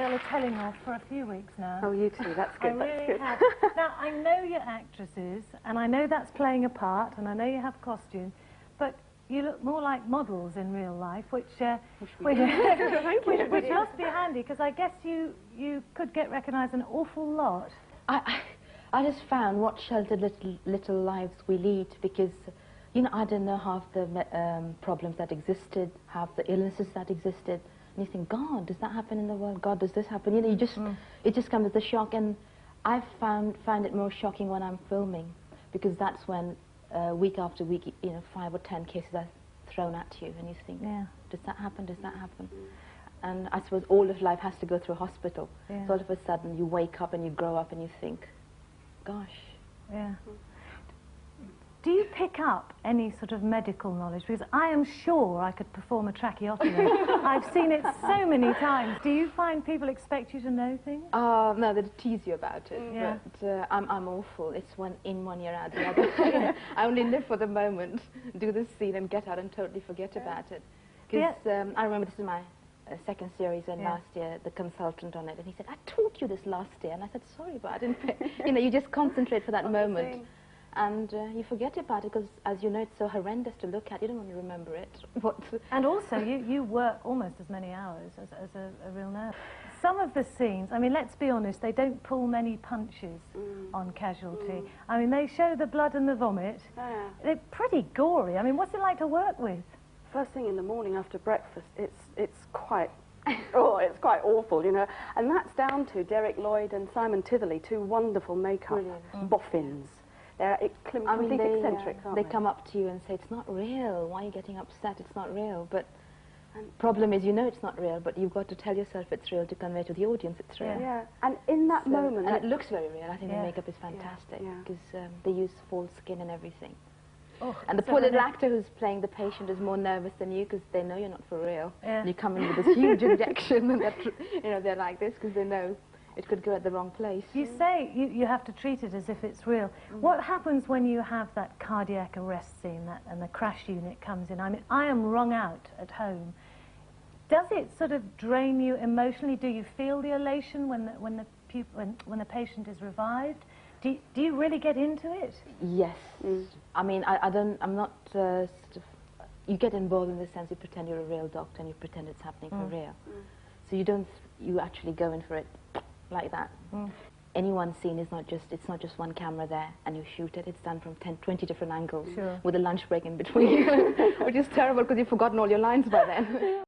ill of telling off for a few weeks now. Oh, you too. That's good. I really have. Now, I know you're actresses, and I know that's playing a part, and I know you have costumes, but you look more like models in real life, which must be handy, because I guess you could get recognised an awful lot. I just found what sheltered little lives we lead, because, you know, I didn't know half the problems that existed, half the illnesses that existed. And you think, God, does that happen in the world? God, does this happen? You know, it just comes as a shock. And I find it more shocking when I'm filming, because that's when week after week, you know, 5 or 10 cases are thrown at you, and you think, yeah, does that happen? Does that happen? And I suppose all of life has to go through a hospital. Yeah. So all of a sudden you wake up and you grow up and you think, gosh. Yeah. Do you pick up any sort of medical knowledge? Because I am sure I could perform a tracheotomy. I've seen it so many times. Do you find people expect you to know things? No, they tease you about it. Yeah. But I'm awful. It's one ear out the other. I only live for the moment, do this scene and get out and totally forget about it. Because I remember this is my second series, and last year the consultant on it, and he said, I taught you this last year. And I said, sorry, but I didn't pay. You know, you just concentrate for that moment. And you forget about it, because, as you know, it's so horrendous to look at. You don't want to remember it. And also, you work almost as many hours as a real nurse. Some of the scenes, I mean, let's be honest, they don't pull many punches on Casualty. I mean, they show the blood and the vomit. They're pretty gory. I mean, what's it like to work with? First thing in the morning after breakfast, it's quite... oh, it's quite awful, you know. And that's down to Derek Lloyd and Simon Titherley, two wonderful makeup boffins. They're completely eccentric, aren't they? They come up to you and say, it's not real. Why are you getting upset? It's not real. But the problem is, you know it's not real, but you've got to tell yourself it's real to convey to the audience it's real. Yeah, and in that moment... And it looks very real. I think the makeup is fantastic, because they use false skin and everything. Oh, and the poor little actor who's playing the patient is more nervous than you, because they know you're not for real. And you come in with this huge injection, and they're like this, because they know it could go at the wrong place. You say you have to treat it as if it's real. What happens when you have that cardiac arrest scene and the crash unit comes in? I mean, I am wrung out at home. Does it sort of drain you emotionally? Do you feel the elation when the patient is revived? Do you really get into it? Yes. I mean, I'm not sort of... You get involved in the sense you pretend you're a real doctor and you pretend it's happening for real. So you actually go in for it like that. Any one scene is it's not just one camera there and you shoot it. It's done from 20 different angles with a lunch break in between, which is terrible because you've forgotten all your lines by then.